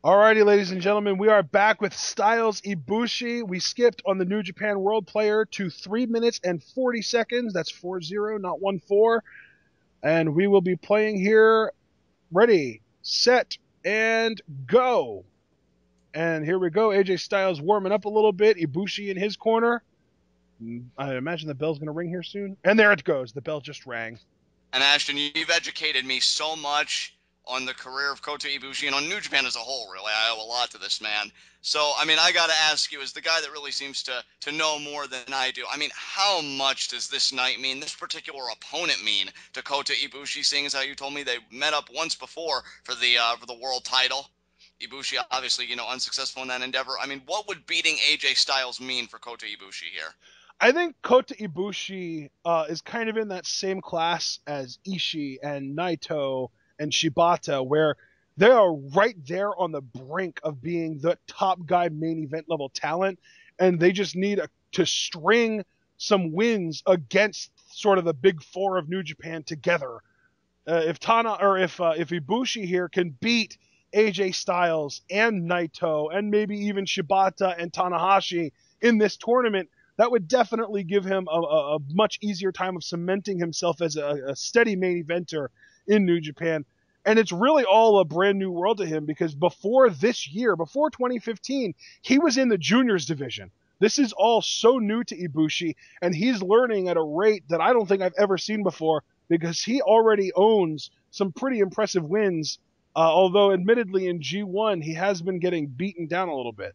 Alrighty, ladies and gentlemen, we are back with Styles Ibushi. We skipped on the New Japan World Player to 3 minutes and 40 seconds. That's 4-0, not 1-4. And we will be playing here. Ready, set, and go. And here we go. AJ Styles warming up a little bit. Ibushi in his corner. I imagine the bell's going to ring here soon. And there it goes. The bell just rang. And Ashton, you've educated me so much on the career of Kota Ibushi and on New Japan as a whole, really. I owe a lot to this man. So, I got to ask you, as the guy that really seems to know more than I do, how much does this night mean, this particular opponent mean to Kota Ibushi, seeing as how you told me they met up once before for the world title? Ibushi, obviously, unsuccessful in that endeavor. What would beating AJ Styles mean for Kota Ibushi here? I think Kota Ibushi is kind of in that same class as Ishii and Naito and Shibata, where they are right there on the brink of being the top guy main event level talent, and they just need to string some wins against sort of the big four of New Japan together. If Ibushi here can beat AJ Styles and Naito and maybe even Shibata and Tanahashi in this tournament, that would definitely give him a much easier time of cementing himself as a steady main eventer in New Japan. And it's really all a brand new world to him because before this year, before 2015, he was in the juniors division. This is all so new to Ibushi, and he's learning at a rate that I don't think I've ever seen before because he already owns some pretty impressive wins, although admittedly in G1 he has been getting beaten down a little bit.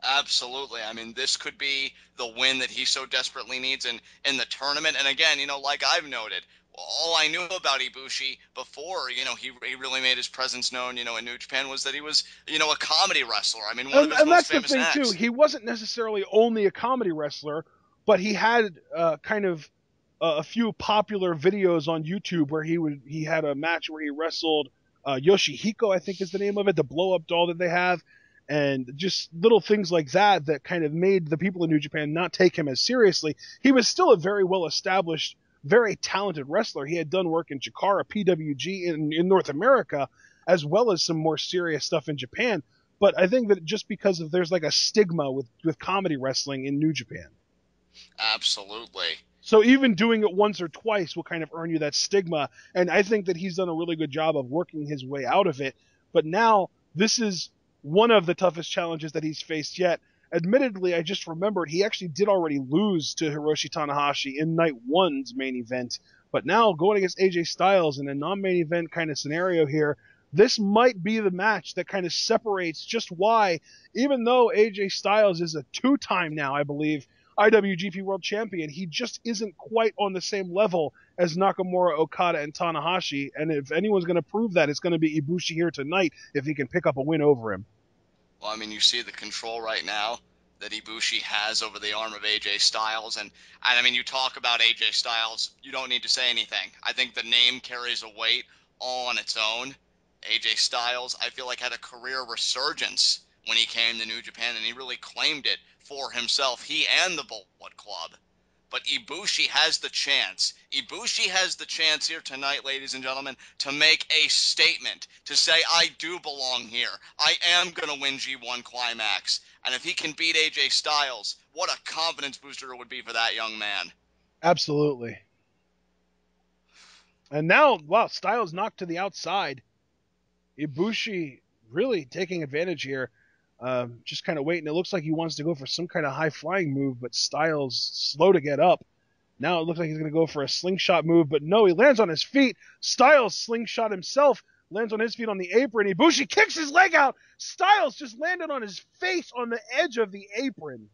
Absolutely. This could be the win that he so desperately needs in the tournament. And again, like I've noted, all I knew about Ibushi before, he really made his presence known, in New Japan was that he was, a comedy wrestler. One of his And most that's the famous thing too. acts. He wasn't necessarily only a comedy wrestler, but he had kind of a few popular videos on YouTube where he had a match where he wrestled Yoshihiko, I think is the name of it, the blow up doll that they have, and just little things like that that kind of made the people in New Japan not take him as seriously. He was still a very well established, very talented wrestler. He had done work in Chikara, PWG in North America, as well as some more serious stuff in Japan. But I think that just because there's like a stigma with comedy wrestling in New Japan. Absolutely. So even doing it once or twice will kind of earn you that stigma. And I think that he's done a really good job of working his way out of it. But now this is one of the toughest challenges that he's faced yet. Admittedly, I just remembered he actually did already lose to Hiroshi Tanahashi in night one's main event. But now going against AJ Styles in a non-main event kind of scenario here, this might be the match that kind of separates just why, even though AJ Styles is a two-time now, I believe, IWGP World Champion, he just isn't quite on the same level as Nakamura, Okada, and Tanahashi. And if anyone's going to prove that, it's going to be Ibushi here tonight if he can pick up a win over him. Well, you see the control right now that Ibushi has over the arm of AJ Styles. And you talk about AJ Styles, you don't need to say anything. I think the name carries a weight all on its own. AJ Styles, I feel like, had a career resurgence when he came to New Japan, and he really claimed it for himself, he and the Bullet Club. But Ibushi has the chance. Ibushi has the chance here tonight, ladies and gentlemen, to make a statement, to say, I do belong here. I am going to win G1 Climax. And if he can beat AJ Styles, what a confidence booster it would be for that young man. Absolutely. And now, wow, Styles knocked to the outside. Ibushi really taking advantage here. Just kind of waiting. It looks like he wants to go for some kind of high-flying move, but Styles slow to get up. Now it looks like he's going to go for a slingshot move, but no, he lands on his feet. Styles slingshot himself, lands on his feet on the apron. Ibushi kicks his leg out. Styles just landed on his face on the edge of the apron.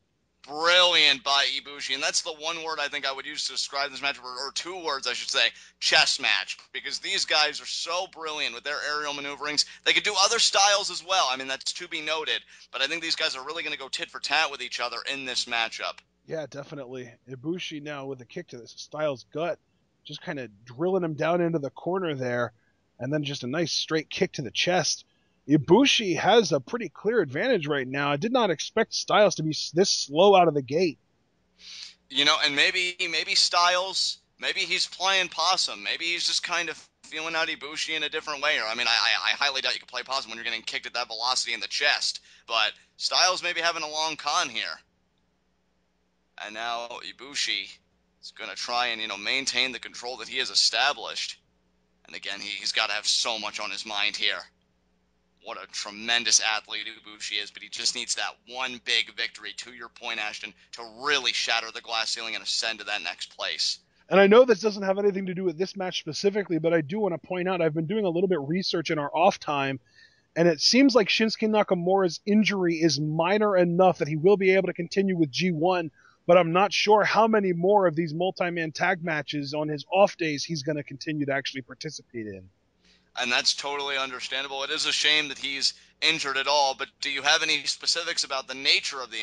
Brilliant by Ibushi, and that's the one word I think I would use to describe this match, or two words I should say, chess match, because these guys are so brilliant with their aerial maneuverings. They could do other styles as well. That's to be noted, but I think these guys are really going to go tit for tat with each other in this matchup. Yeah, definitely. Ibushi now with a kick to Styles' gut, just kind of drilling him down into the corner there, and then just a nice straight kick to the chest. Ibushi has a pretty clear advantage right now. I did not expect Styles to be this slow out of the gate. And maybe Styles, maybe he's playing possum. Maybe he's just kind of feeling out Ibushi in a different way. Or I mean, I highly doubt you can play possum when you're getting kicked at that velocity in the chest. But Styles may be having a long con here. And now Ibushi is going to try and, maintain the control that he has established. And again, he's got to have so much on his mind here. What a tremendous athlete Ibushi is, but he just needs that one big victory, to your point, Ashton, to really shatter the glass ceiling and ascend to that next place. And I know this doesn't have anything to do with this match specifically, but I do want to point out I've been doing a little bit of research in our off time, and it seems like Shinsuke Nakamura's injury is minor enough that he will be able to continue with G1, but I'm not sure how many more of these multi-man tag matches on his off days he's going to continue to actually participate in. And that's totally understandable. It is a shame that he's injured at all, but do you have any specifics about the nature of the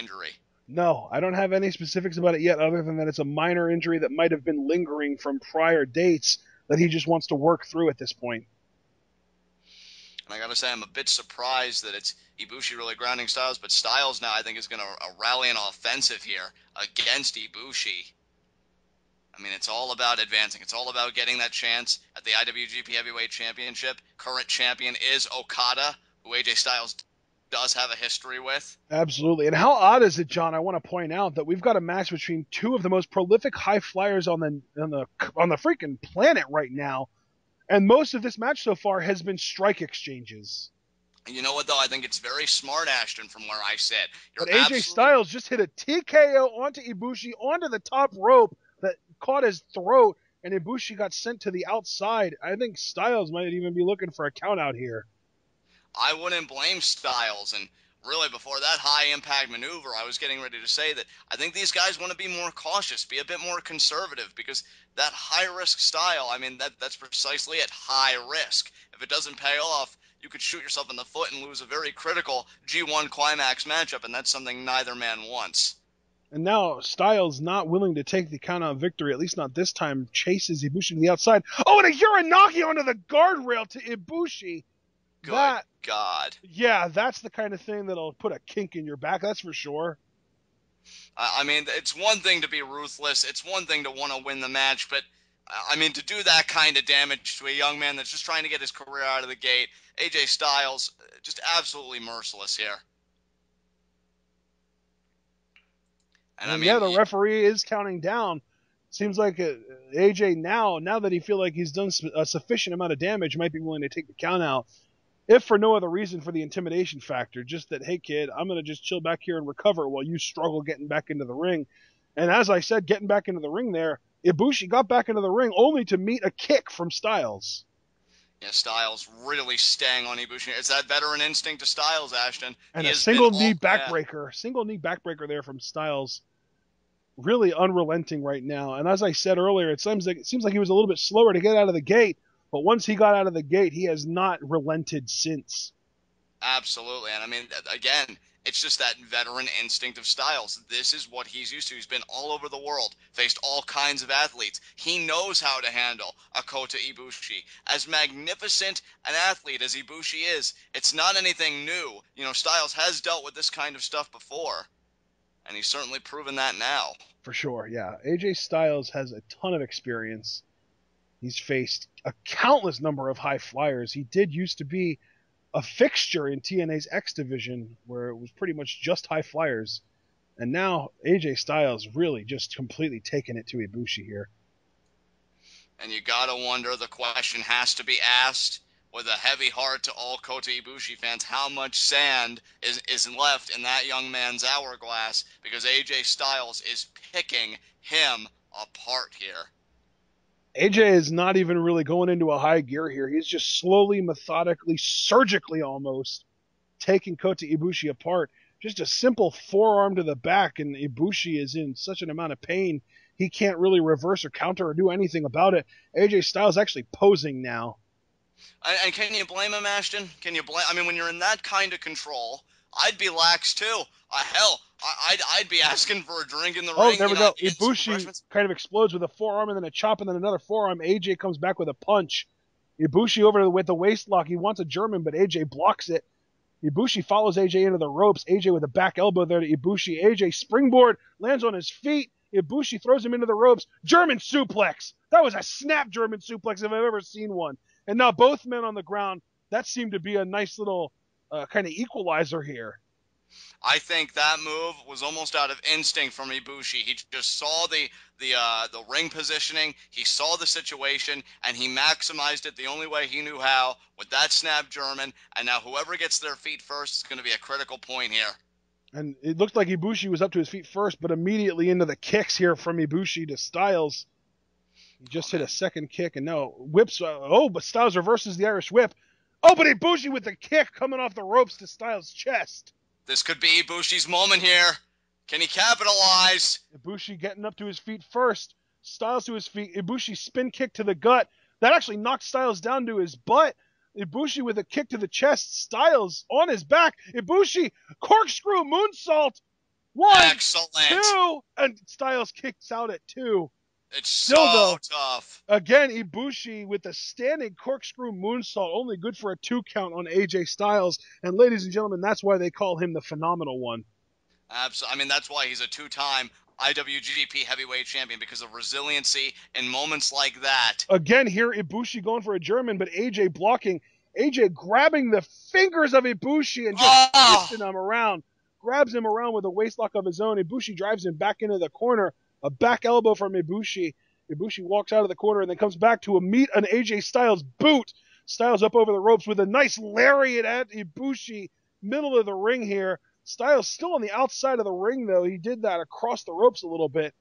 injury? No, I don't have any specifics about it yet other than that it's a minor injury that might have been lingering from prior dates that he just wants to work through at this point. And I gotta say, I'm a bit surprised that it's Ibushi really grounding Styles, but Styles now I think is going to rally an offensive here against Ibushi. I mean, it's all about advancing. It's all about getting that chance at the IWGP Heavyweight Championship. Current champion is Okada, who AJ Styles does have a history with. Absolutely. And how odd is it, John? I want to point out that we've got a match between two of the most prolific high flyers on the freaking planet right now, and most of this match so far has been strike exchanges. And you know what, though? I think it's very smart, Ashton, from where I sit. But AJ Styles just hit a TKO onto Ibushi onto the top rope that caught his throat, and Ibushi got sent to the outside. I think Styles might even be looking for a count out here. I wouldn't blame Styles, and really before that high impact maneuver, I was getting ready to say that I think these guys want to be more cautious, be a bit more conservative, because that high risk style, I mean, that's precisely at high risk. If it doesn't pay off, you could shoot yourself in the foot and lose a very critical G1 Climax matchup, and that's something neither man wants. And now Styles, not willing to take the count-out victory, at least not this time, chases Ibushi to the outside. Oh, and a Uranagi onto the guardrail to Ibushi. Good God. Yeah, that's the kind of thing that'll put a kink in your back, that's for sure. I mean, it's one thing to be ruthless. It's one thing to want to win the match, but I mean, to do that kind of damage to a young man that's just trying to get his career out of the gate, AJ Styles, just absolutely merciless here. And I mean, yeah, the referee is counting down. Seems like AJ now that he feels like he's done a sufficient amount of damage, might be willing to take the count out. If for no other reason for the intimidation factor, just that, hey, kid, I'm going to just chill back here and recover while you struggle getting back into the ring. And as I said, getting back into the ring there, Ibushi got back into the ring only to meet a kick from Styles. Yeah, Styles really staying on Ibushi. It's that veteran instinct to Styles, Ashton. And a single knee backbreaker there from Styles. Really unrelenting right now. And as I said earlier, it seems like he was a little bit slower to get out of the gate. But once he got out of the gate, he has not relented since. Absolutely. And I mean, again, it's just that veteran instinct of Styles. This is what he's used to. He's been all over the world, faced all kinds of athletes. He knows how to handle a Kota Ibushi. As magnificent an athlete as Ibushi is, it's not anything new. You know, Styles has dealt with this kind of stuff before, and he's certainly proven that now. For sure, yeah. AJ Styles has a ton of experience. He's faced a countless number of high flyers. He did used to be a fixture in TNA's X division where it was pretty much just high flyers. And now AJ Styles really just completely taking it to Ibushi here. And you gotta wonder, the question has to be asked with a heavy heart to all Kota Ibushi fans, how much sand is left in that young man's hourglass, because AJ Styles is picking him apart here. AJ is not even really going into a high gear here. He's just slowly, methodically, surgically almost taking Kota Ibushi apart. Just a simple forearm to the back, and Ibushi is in such an amount of pain, he can't really reverse or counter or do anything about it. AJ Styles actually posing now. And can you blame him, Ashton? Can you blame? I mean, when you're in that kind of control, I'd be lax too. Hell, I'd be asking for a drink in the ring. Oh, there we go. Ibushi kind of explodes with a forearm and then a chop and then another forearm. AJ comes back with a punch. Ibushi over with the waist lock. He wants a German, but AJ blocks it. Ibushi follows AJ into the ropes. AJ with a back elbow there to Ibushi. AJ springboard, lands on his feet, Ibushi throws him into the ropes. German suplex. That was a snap German suplex if I've ever seen one. And now both men on the ground. That seemed to be a nice little kind of equalizer here. I think that move was almost out of instinct from Ibushi. He just saw the ring positioning, he saw the situation, and he maximized it the only way he knew how with that snap German. And now whoever gets their feet first is going to be a critical point here. And it looked like Ibushi was up to his feet first, but immediately into the kicks here from Ibushi to Styles. He just hit a second kick, and now whips. But Styles reverses the Irish whip. Oh, but Ibushi with the kick coming off the ropes to Styles' chest. This could be Ibushi's moment here. Can he capitalize? Ibushi getting up to his feet first. Styles to his feet. Ibushi spin kick to the gut. That actually knocked Styles down to his butt. Ibushi with a kick to the chest. Styles on his back. Ibushi corkscrew moonsault. 1, Excellent. 2, and Styles kicks out at 2. It's so tough. Again, Ibushi with the standing corkscrew moonsault, only good for a 2 count on AJ Styles. And ladies and gentlemen, that's why they call him the Phenomenal One. Absolutely. I mean, that's why he's a 2-time IWGP Heavyweight Champion, because of resiliency in moments like that. Again, here Ibushi going for a German, but AJ blocking. AJ grabbing the fingers of Ibushi and just twisting him around. Grabs him around with a waistlock of his own. Ibushi drives him back into the corner. A back elbow from Ibushi. Ibushi walks out of the corner and then comes back to meet an AJ Styles boot. Styles up over the ropes with a nice lariat at Ibushi. Middle of the ring here. Styles still on the outside of the ring, though. He did that across the ropes a little bit.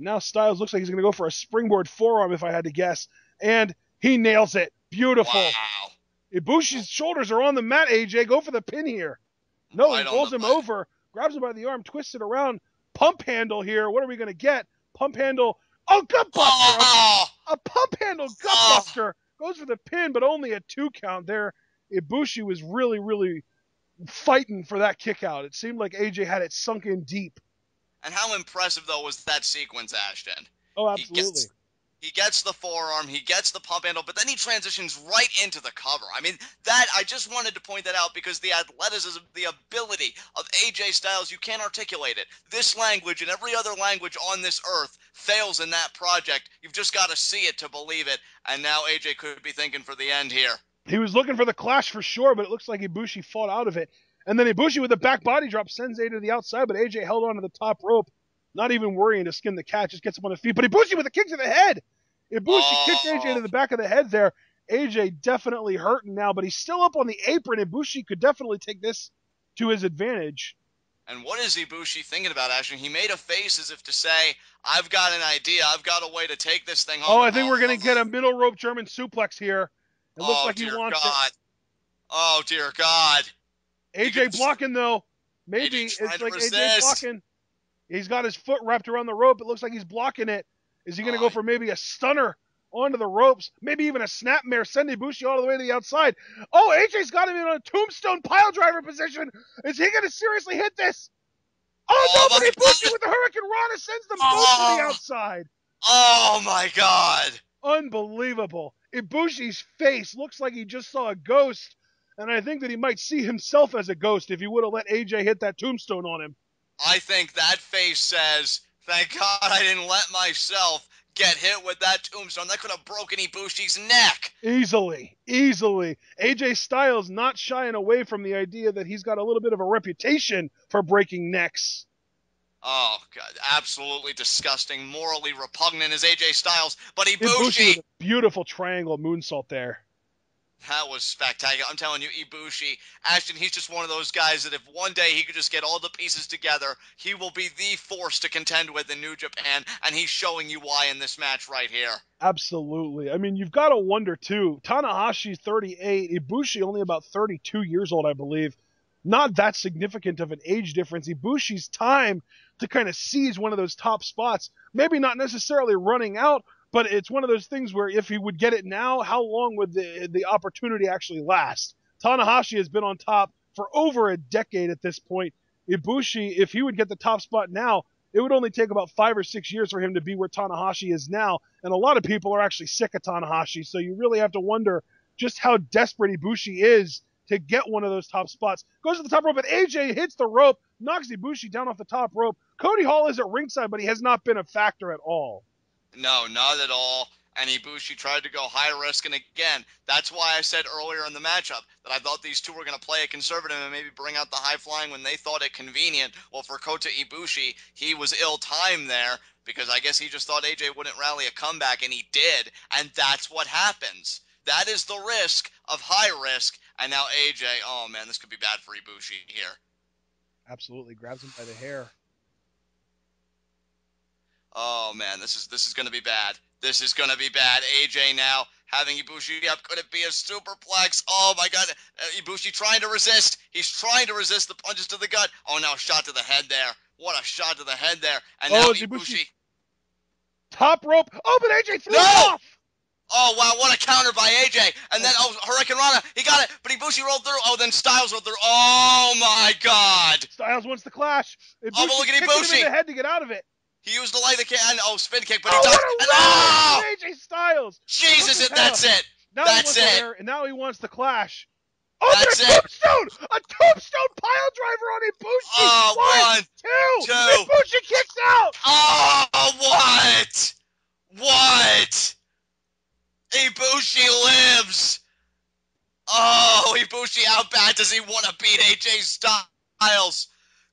Now Styles looks like he's going to go for a springboard forearm, if I had to guess. And he nails it. Beautiful. Wow. Ibushi's shoulders are on the mat, AJ. Go for the pin here. No, he rolls him over, grabs him by the arm, twists it around. Pump handle here. What are we going to get? Pump handle. Oh, gut buster. A pump handle gut buster. Goes for the pin, but only a 2 count there. Ibushi was really, really fighting for that kick out. It seemed like AJ had it sunk in deep. And how impressive, though, was that sequence, Ashton? Oh, absolutely. He gets the forearm, he gets the pump handle, but then he transitions right into the cover. I mean, that, I just wanted to point that out because the athleticism, the ability of AJ Styles, you can't articulate it. This language and every other language on this earth fails in that project. You've just got to see it to believe it. And now AJ could be thinking for the end here. He was looking for the clash for sure, but it looks like Ibushi fought out of it. And then Ibushi with the back body drop sends AJ to the outside, but AJ held on to the top rope, not even worrying to skin the cat, just gets him on his feet. But Ibushi with a kick to the head. Ibushi kicked AJ to the back of the head there. AJ definitely hurting now, but he's still up on the apron. Ibushi could definitely take this to his advantage. And what is Ibushi thinking about, Ashton? He made a face as if to say, I've got an idea. I've got a way to take this thing home. Oh, I think we're going to get a middle rope German suplex here. It looks like he wants it. Oh, dear God. AJ blocking, though. Maybe it's like AJ blocking. He's got his foot wrapped around the rope. It looks like he's blocking it. Is he going to go for maybe a stunner onto the ropes? Maybe even a snapmare, send Ibushi all the way to the outside. Oh, AJ's got him in a tombstone pile driver position. Is he going to seriously hit this? Oh, no, but Ibushi with the Hurricane Rana sends them both to the outside. Oh, my God. Unbelievable. Ibushi's face looks like he just saw a ghost, and I think that he might see himself as a ghost if he would have let AJ hit that tombstone on him. I think that face says, thank God I didn't let myself get hit with that tombstone. That could have broken Ibushi's neck. Easily. AJ Styles not shying away from the idea that he's got a little bit of a reputation for breaking necks. Oh, God, absolutely disgusting, morally repugnant is AJ Styles, but Ibushi with a beautiful triangle moonsault there. That was spectacular. I'm telling you, Ibushi, Ashton, he's just one of those guys that if one day he could just get all the pieces together, he will be the force to contend with in New Japan, and he's showing you why in this match right here. Absolutely. I mean, you've got to wonder, too. Tanahashi's 38, Ibushi only about 32 years old, I believe. Not that significant of an age difference. Ibushi's time to kind of seize one of those top spots, maybe not necessarily running out, but it's one of those things where if he would get it now, how long would the opportunity actually last? Tanahashi has been on top for over a decade at this point. Ibushi, if he would get the top spot now, it would only take about 5 or 6 years for him to be where Tanahashi is now. And a lot of people are actually sick of Tanahashi, so you really have to wonder just how desperate Ibushi is to get one of those top spots. Goes to the top rope, and AJ hits the rope, knocks Ibushi down off the top rope. Cody Hall is at ringside, but he has not been a factor at all. No, not at all. And Ibushi tried to go high risk, and again, that's why I said earlier in the matchup that I thought these two were going to play it conservative and maybe bring out the high flying when they thought it convenient. Well, for Kota Ibushi, he was ill-timed there because I guess he just thought AJ wouldn't rally a comeback, and he did, and that's what happens. That is the risk of high risk, and now AJ, oh man, this could be bad for Ibushi here. Absolutely, grabs him by the hair. Oh man, this is gonna be bad. This is gonna be bad. AJ now having Ibushi up. Could it be a superplex? Oh my god. Ibushi trying to resist. He's trying to resist the punches to the gut. Oh no, shot to the head there. What a shot to the head there. And now Ibushi. Top rope. Oh, but AJ threw it off. Oh wow, what a counter by AJ. And then Hurricane Rana, he got it, but Ibushi rolled through. Oh, then Styles rolled through. Oh my god. Styles wants the clash. Ibushi, oh, but look at Ibushi. Him in the head to get out of it. He used the leg kick and spin kick, but he does. AJ Styles. Jesus, that's it. Now that's it. And now he wants the clash. Oh, that's a tombstone! A tombstone pile driver on Ibushi. Oh, one, two. Ibushi kicks out. Oh, what? What? Ibushi lives. Oh, Ibushi, how bad does he want to beat AJ Styles?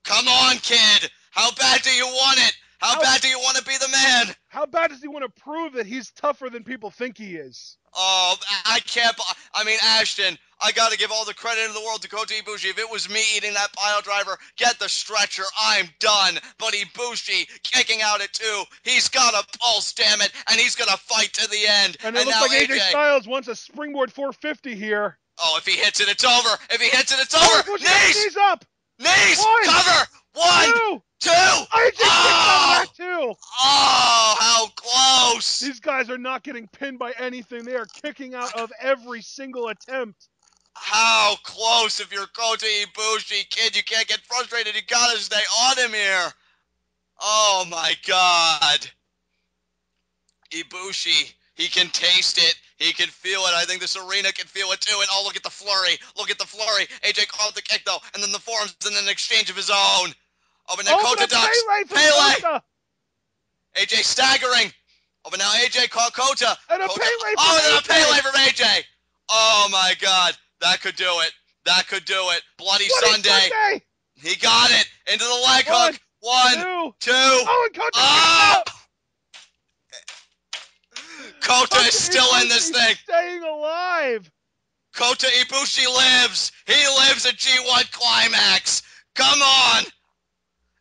Come on, kid. How bad do you want it? How bad do you want to be the man? How bad does he want to prove that he's tougher than people think he is? Oh, I can't. I mean, Ashton, I got to give all the credit in the world to Kota Ibushi. If it was me eating that pile driver, get the stretcher, I'm done. But Ibushi kicking out at 2. He's got a pulse, damn it, and he's going to fight to the end. And it looks like AJ Styles wants a springboard 450 here. Oh, if he hits it, it's over. If he hits it, it's over. Knees up. Knees. Cover. 1, 2. AJ kicks out that too. Oh, how close. These guys are not getting pinned by anything. They are kicking out of every single attempt. How close if you're Kota Ibushi, kid. You can't get frustrated. You got to stay on him here. Oh, my God. Ibushi, he can taste it. He can feel it. I think this arena can feel it too. And oh, look at the flurry. Look at the flurry. AJ caught the kick though. And then the forearms and then an exchange of his own. Oh, but now Kota ducks. Pele. AJ staggering. Oh, but now AJ caught Kota. And a Pele. Oh, and then a Pele from AJ. Oh, my God. That could do it. That could do it. Bloody Sunday. He got it. Into the leg hook. 1, 2. Oh, and Kota. Kota is still in this thing. Staying alive. Kota Ibushi lives. He lives at G1 Climax. Come on.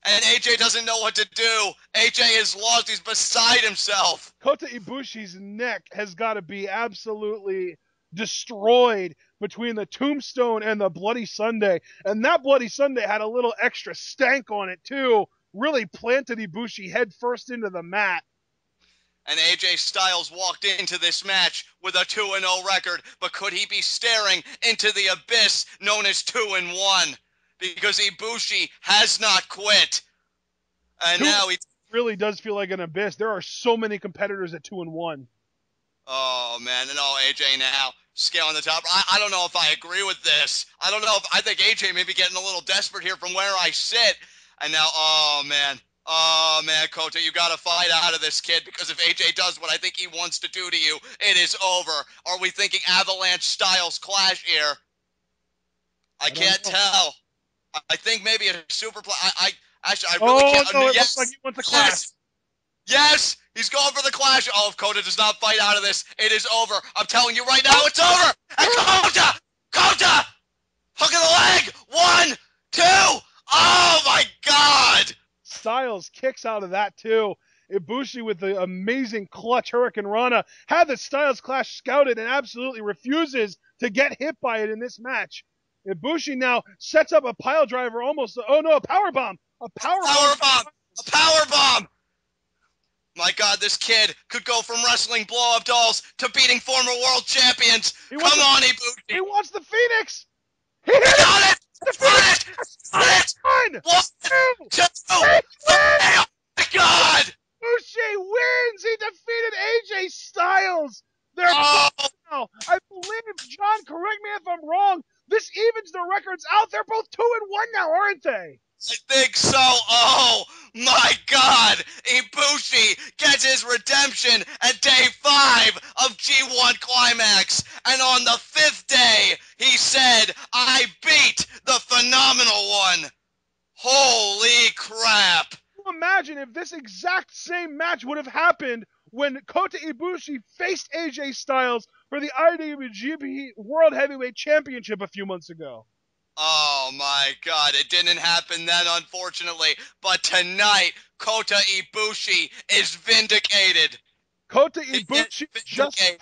And AJ doesn't know what to do. AJ is lost. He's beside himself. Kota Ibushi's neck has got to be absolutely destroyed between the tombstone and the Bloody Sunday. And that Bloody Sunday had a little extra stank on it, too. Really planted Ibushi head first into the mat. And AJ Styles walked into this match with a 2-0 record, but could he be staring into the abyss known as 2-1? Because Ibushi has not quit. And now he really does feel like an abyss. There are so many competitors at 2-1. Oh, man. And AJ now scaling the top. I don't know if I agree with this. I think AJ may be getting a little desperate here from where I sit. And now, oh, man, Kota, you got to fight out of this, kid, because if AJ does what I think he wants to do to you, it is over. Are we thinking Avalanche Styles clash here? I can't tell. I think maybe a super play. I really can't. No, it looks like he wants a clash. Yes, he's going for the clash. Oh, if Kota does not fight out of this, it is over. I'm telling you right now, it's over. And Kota, hook of the leg. 1, 2. Oh my God. Styles kicks out of that too. Ibushi with the amazing clutch Hurricane Rana had the Styles clash scouted and absolutely refuses to get hit by it in this match. Ibushi now sets up a pile driver almost. Oh no, a power bomb. A power bomb. My God, this kid could go from wrestling blow-up dolls to beating former world champions. Come on, Ibushi. He wants the Phoenix. He got it. Got it. 1, 2, 3. Oh my God. Ibushi wins. He defeated AJ Styles. They're now. I believe, John, correct me if I'm wrong, this evens the records out. They're both 2-1 now, aren't they? I think so. Oh my God! Ibushi gets his redemption at day 5 of G1 Climax, and on the 5th day, he said, "I beat the phenomenal one." Holy crap! Imagine if this exact same match would have happened when Kota Ibushi faced AJ Styles for the IWGP World Heavyweight Championship a few months ago. Oh my God, it didn't happen then, unfortunately. But tonight, Kota Ibushi is vindicated. Kota He is Ibushi vindicated.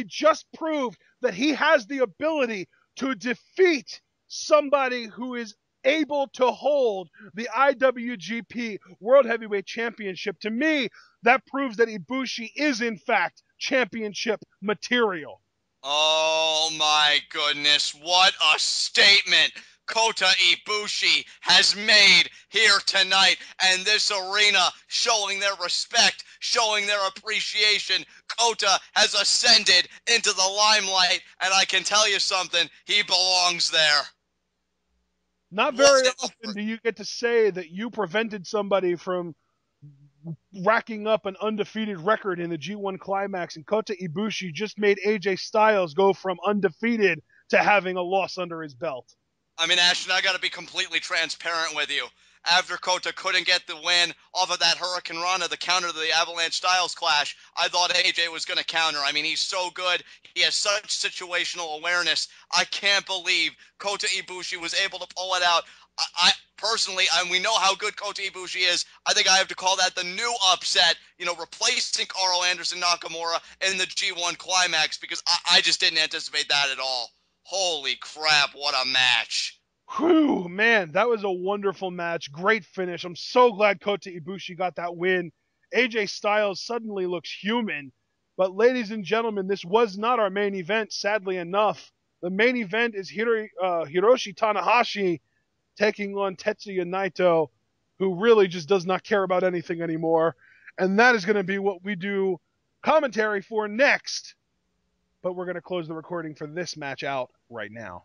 just proved that he has the ability to defeat somebody who is able to hold the IWGP World Heavyweight Championship. To me, that proves that Ibushi is in fact championship material. Oh my goodness, what a statement Kota Ibushi has made here tonight, and this arena showing their respect, showing their appreciation. Kota has ascended into the limelight, and I can tell you something, he belongs there. Not What very an often do you get to say that you prevented somebody from racking up an undefeated record in the G1 Climax, and Kota Ibushi just made AJ Styles go from undefeated to having a loss under his belt. I mean, Ashton, I got to be completely transparent with you. After Kota couldn't get the win off of that Hurricane Rana, the counter to the Avalanche Styles clash, I thought AJ was going to counter. I mean, he's so good. He has such situational awareness. I can't believe Kota Ibushi was able to pull it out. I personally, and we know how good Kota Ibushi is. I think I have to call that the new upset. You know, replacing Carl Anderson Nakamura in the G1 Climax, because I just didn't anticipate that at all. Holy crap! What a match. Whew, man, that was a wonderful match. Great finish. I'm so glad Kota Ibushi got that win. AJ Styles suddenly looks human. But ladies and gentlemen, this was not our main event, sadly enough. The main event is Hiroshi Tanahashi taking on Tetsuya Naito, who really just does not care about anything anymore. And that is going to be what we do commentary for next. But we're going to close the recording for this match out right now.